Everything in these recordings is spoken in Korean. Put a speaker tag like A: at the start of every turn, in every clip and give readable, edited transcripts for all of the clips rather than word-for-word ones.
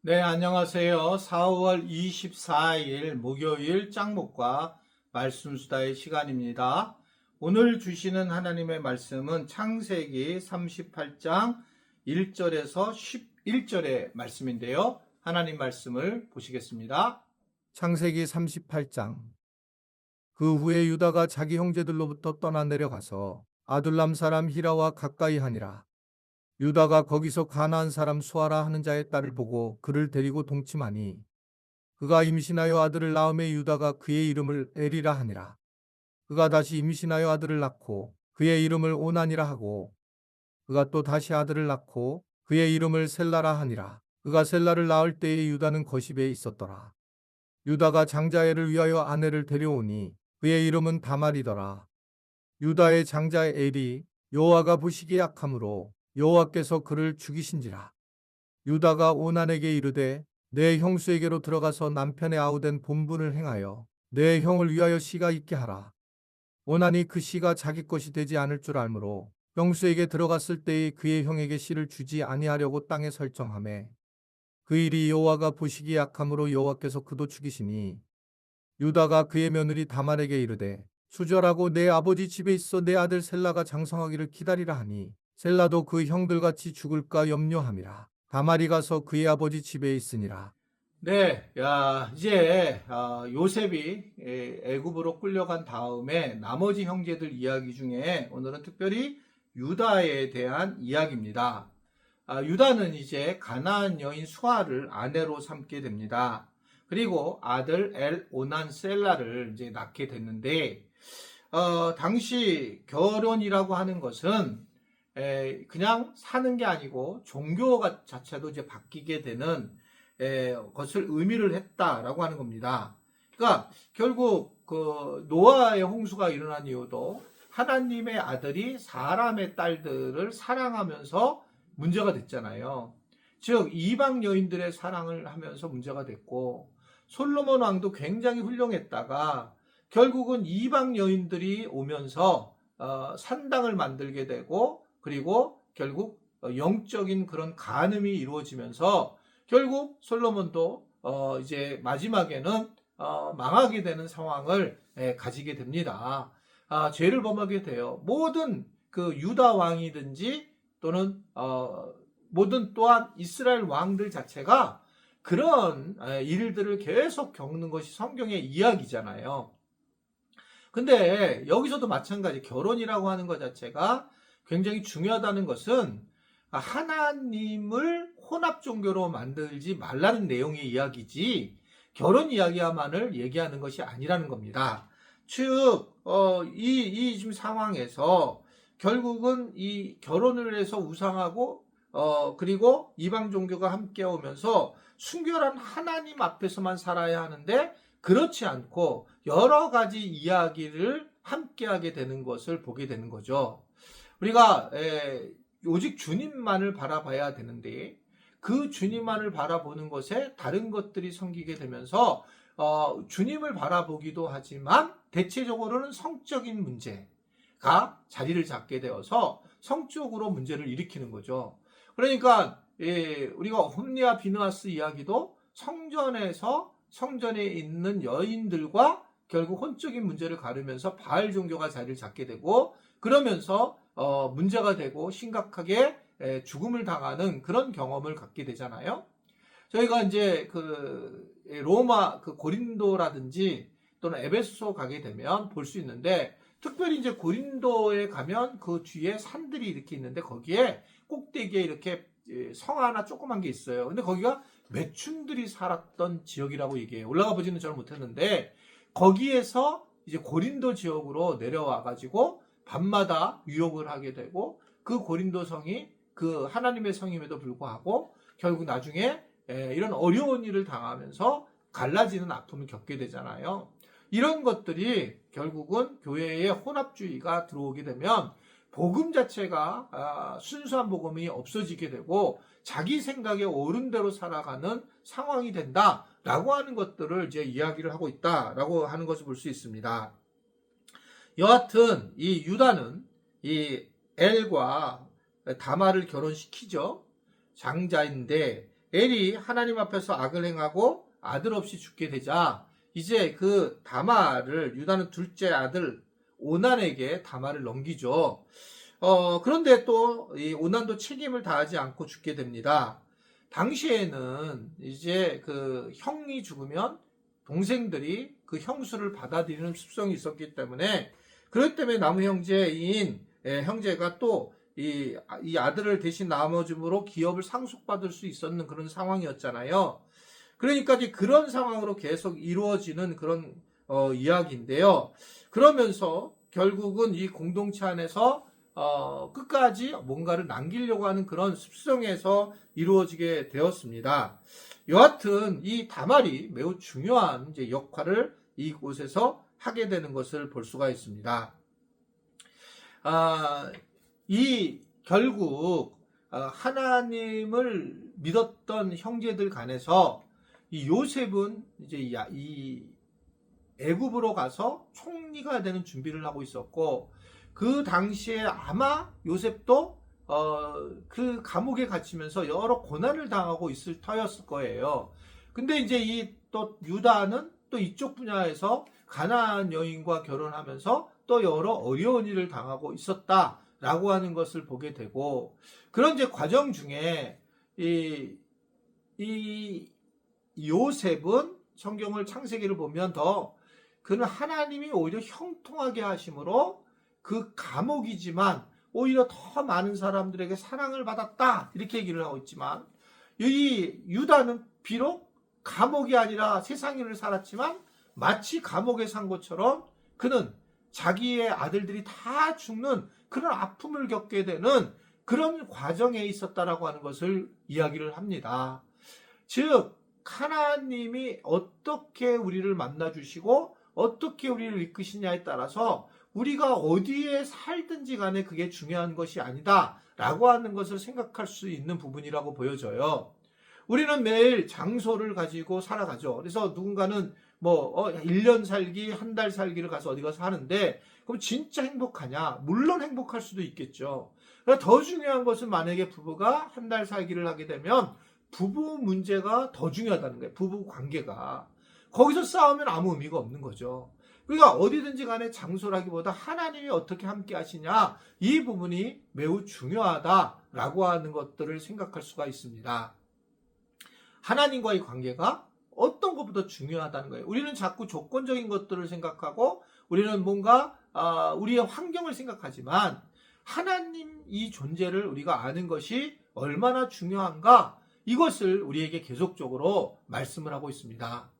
A: 네, 안녕하세요. 4월 24일 목요일 짱목과 말씀수다의 시간입니다. 오늘 주시는 하나님의 말씀은 창세기 38장 1절에서 11절의 말씀인데요. 하나님 말씀을 보시겠습니다. 창세기 38장. 그 후에 유다가 자기 형제들로부터 떠나 내려가서 아둘람 사람 히라와 가까이 하니라. 유다가 거기서 가나안 사람 수아라 하는 자의 딸을 보고 그를 데리고 동침하니 그가 임신하여 아들을 낳음에 유다가 그의 이름을 에리라 하니라. 그가 다시 임신하여 아들을 낳고 그의 이름을 오난이라 하고 그가 또 다시 아들을 낳고 그의 이름을 셀라라 하니라. 그가 셀라를 낳을 때에 유다는 거십에 있었더라. 유다가 장자애를 위하여 아내를 데려오니 그의 이름은 다말이더라. 유다의 장자 엘이 여호와가 보시기에 악함으로 여호와께서 그를 죽이신지라. 유다가 오난에게 이르되 내 형수에게로 들어가서 남편의 아우된 본분을 행하여 내 형을 위하여 씨가 있게 하라. 오난이 그 씨가 자기 것이 되지 않을 줄 알므로 형수에게 들어갔을 때에 그의 형에게 씨를 주지 아니하려고 땅에 설정하매 그 일이 여호와가 보시기에 악함으로 여호와께서 그도 죽이시니 유다가 그의 며느리 다말에게 이르되 수절하고 내 아버지 집에 있어 내 아들 셀라가 장성하기를 기다리라 하니 셀라도 그 형들같이 죽을까 염려함이라. 다말이 가서 그의 아버지 집에 있으니라. 네, 이제 요셉이 애굽으로 끌려간 다음에 나머지 형제들 이야기 중에 오늘은 특별히 유다에 대한 이야기입니다. 유다는 이제 가나안 여인 수아를 아내로 삼게 됩니다. 그리고 아들 엘 오난 셀라를 이제 낳게 됐는데 당시 결혼이라고 하는 것은 그냥 사는 게 아니고 종교 자체도 이제 바뀌게 되는 것을 의미를 했다라고 하는 겁니다. 그러니까 결국 그 노아의 홍수가 일어난 이유도 하나님의 아들이 사람의 딸들을 사랑하면서 문제가 됐잖아요. 즉 이방 여인들의 사랑을 하면서 문제가 됐고 솔로몬 왕도 굉장히 훌륭했다가 결국은 이방 여인들이 오면서 산당을 만들게 되고 그리고 결국 영적인 그런 간음이 이루어지면서 결국 솔로몬도 이제 마지막에는 망하게 되는 상황을 가지게 됩니다. 죄를 범하게 돼요. 모든 그 유다 왕이든지 또는 모든 또한 이스라엘 왕들 자체가 그런 일들을 계속 겪는 것이 성경의 이야기잖아요. 근데 여기서도 마찬가지 결혼이라고 하는 것 자체가 굉장히 중요하다는 것은 하나님을 혼합 종교로 만들지 말라는 내용의 이야기지 결혼 이야기야만을 얘기하는 것이 아니라는 겁니다. 즉, 이 지금 상황에서 결국은 이 결혼을 해서 우상하고 그리고 이방 종교가 함께 오면서 순결한 하나님 앞에서만 살아야 하는데 그렇지 않고 여러 가지 이야기를 함께하게 되는 것을 보게 되는 거죠. 우리가 오직 주님만을 바라봐야 되는데 그 주님만을 바라보는 것에 다른 것들이 생기게 되면서 주님을 바라보기도 하지만 대체적으로는 성적인 문제가 자리를 잡게 되어서 성적으로 문제를 일으키는 거죠. 그러니까 우리가 홈리와 비느하스 이야기도 성전에 있는 여인들과 결국 혼적인 문제를 가르면서 바알 종교가 자리를 잡게 되고 그러면서 문제가 되고 심각하게 죽음을 당하는 그런 경험을 갖게 되잖아요. 저희가 이제 그 로마 그 고린도라든지 또는 에베소 가게 되면 볼 수 있는데 특별히 이제 고린도에 가면 그 뒤에 산들이 이렇게 있는데 거기에 꼭대기에 이렇게 성 하나 조그만 게 있어요. 근데 거기가 매춘들이 살았던 지역이라고 얘기해요. 올라가 보지는 저는 못했는데 거기에서 이제 고린도 지역으로 내려와 가지고 밤마다 유혹을 하게 되고 그 고린도 성이 그 하나님의 성임에도 불구하고 결국 나중에 이런 어려운 일을 당하면서 갈라지는 아픔을 겪게 되잖아요. 이런 것들이 결국은 교회의 혼합주의가 들어오게 되면 복음 자체가 순수한 복음이 없어지게 되고 자기 생각에 옳은 대로 살아가는 상황이 된다라고 하는 것들을 이제 이야기를 하고 있다라고 하는 것을 볼 수 있습니다. 여하튼 이 유다는 이 엘과 다말을 결혼시키죠. 장자인데 엘이 하나님 앞에서 악을 행하고 아들 없이 죽게 되자 이제 그 다말을 유다는 둘째 아들 오난에게 다말을 넘기죠. 그런데 또 이 오난도 책임을 다하지 않고 죽게 됩니다. 당시에는 이제 그 형이 죽으면 동생들이 그 형수를 받아들이는 습성이 있었기 때문에 그렇기 때문에 나무 형제인 형제가 또 이 아들을 대신 나눠줌으로 기업을 상속받을 수 있었는 그런 상황이었잖아요. 그러니까 이제 그런 상황으로 계속 이루어지는 그런 이야기인데요. 그러면서 결국은 이 공동체 안에서 끝까지 뭔가를 남기려고 하는 그런 습성에서 이루어지게 되었습니다. 여하튼 이 다말이 매우 중요한 이제 역할을 이곳에서 하게 되는 것을 볼 수가 있습니다. 이 결국 하나님을 믿었던 형제들 간에서 이 요셉은 이제 이 애굽으로 가서 총리가 되는 준비를 하고 있었고 그 당시에 아마 요셉도 그 감옥에 갇히면서 여러 고난을 당하고 있을 터였을 거예요. 근데 이제 이 또 유다는 또 이쪽 분야에서 가나안 여인과 결혼하면서 또 여러 어려운 일을 당하고 있었다라고 하는 것을 보게 되고 그런 이제 과정 중에 이 요셉은 성경을 창세기를 보면 더 그는 하나님이 오히려 형통하게 하심으로 그 감옥이지만 오히려 더 많은 사람들에게 사랑을 받았다 이렇게 얘기를 하고 있지만 이 유다는 비록 감옥이 아니라 세상인을 살았지만 마치 감옥에 산 것처럼 그는 자기의 아들들이 다 죽는 그런 아픔을 겪게 되는 그런 과정에 있었다라고 하는 것을 이야기를 합니다. 즉 하나님이 어떻게 우리를 만나주시고 어떻게 우리를 이끄시냐에 따라서 우리가 어디에 살든지 간에 그게 중요한 것이 아니다 라고 하는 것을 생각할 수 있는 부분이라고 보여져요. 우리는 매일 장소를 가지고 살아가죠. 그래서 누군가는 1년 살기, 한 달 살기를 가서 어디 가서 하는데 그럼 진짜 행복하냐? 물론 행복할 수도 있겠죠. 그러나 더 중요한 것은 만약에 부부가 한 달 살기를 하게 되면 부부 문제가 더 중요하다는 거예요. 부부 관계가. 거기서 싸우면 아무 의미가 없는 거죠. 그러니까 어디든지 간에 장소라기보다 하나님이 어떻게 함께 하시냐 이 부분이 매우 중요하다라고 하는 것들을 생각할 수가 있습니다. 하나님과의 관계가 어떤 것보다 중요하다는 거예요. 우리는 자꾸 조건적인 것들을 생각하고 우리는 뭔가 우리의 환경을 생각하지만 하나님 이 존재를 우리가 아는 것이 얼마나 중요한가 이것을 우리에게 계속적으로 말씀을 하고 있습니다.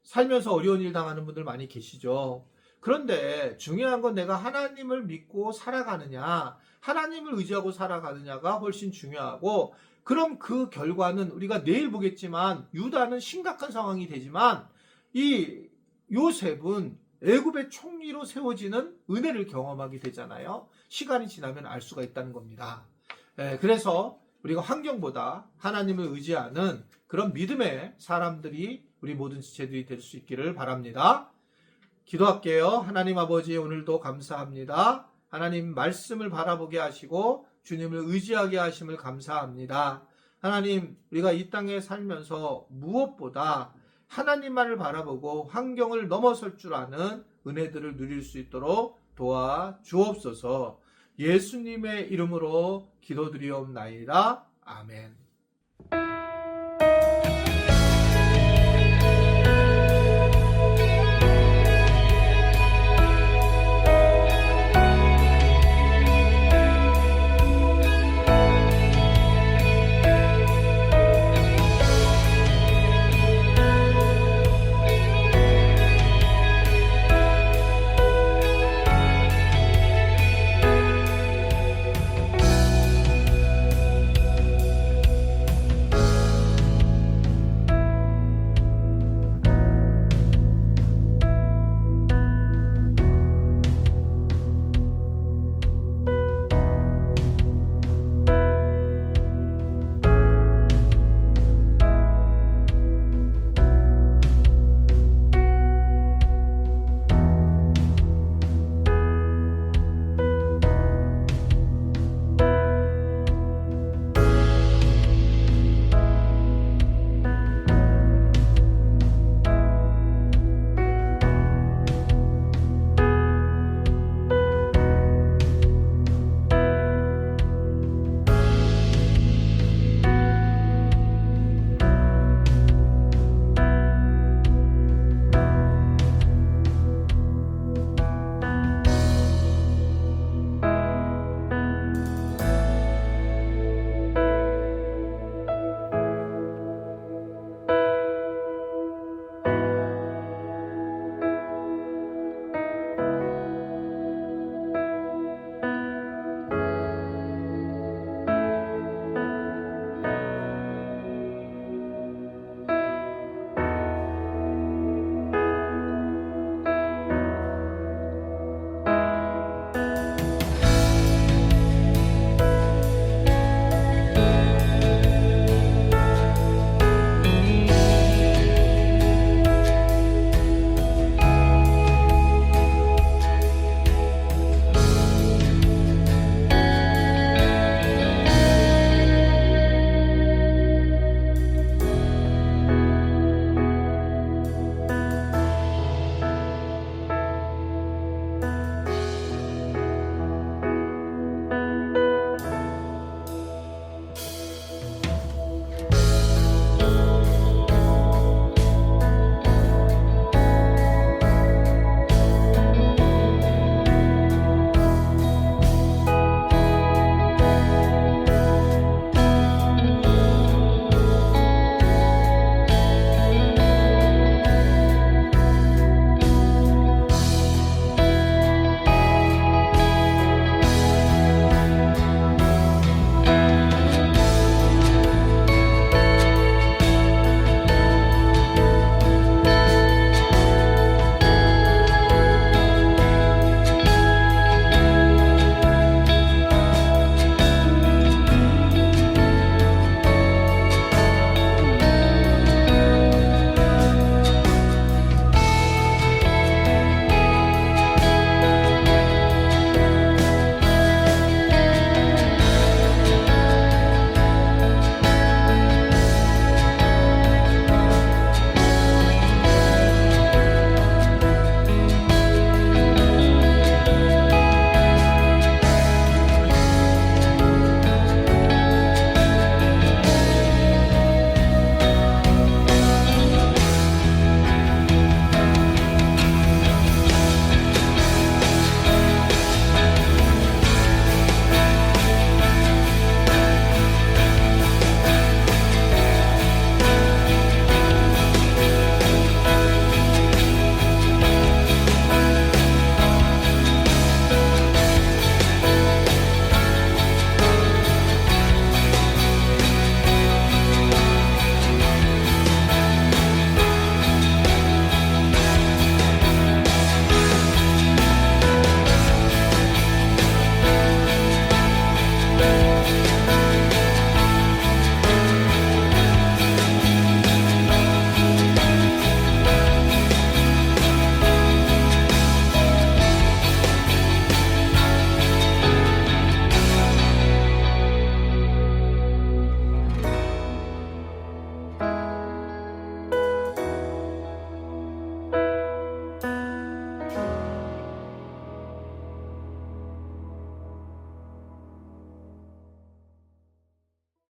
A: 살면서 어려운 일 당하는 분들 많이 계시죠. 그런데 중요한 건 내가 하나님을 믿고 살아가느냐 하나님을 의지하고 살아가느냐가 훨씬 중요하고 그럼 그 결과는 우리가 내일 보겠지만 유다는 심각한 상황이 되지만 이 요셉은 애굽의 총리로 세워지는 은혜를 경험하게 되잖아요. 시간이 지나면 알 수가 있다는 겁니다. 그래서 우리가 환경보다 하나님을 의지하는 그런 믿음의 사람들이 우리 모든 지체들이 될 수 있기를 바랍니다. 기도할게요. 하나님 아버지 오늘도 감사합니다. 하나님 말씀을 바라보게 하시고 주님을 의지하게 하심을 감사합니다. 하나님 우리가 이 땅에 살면서 무엇보다 하나님만을 바라보고 환경을 넘어설 줄 아는 은혜들을 누릴 수 있도록 도와 주옵소서. 예수님의 이름으로 기도드리옵나이다. 아멘.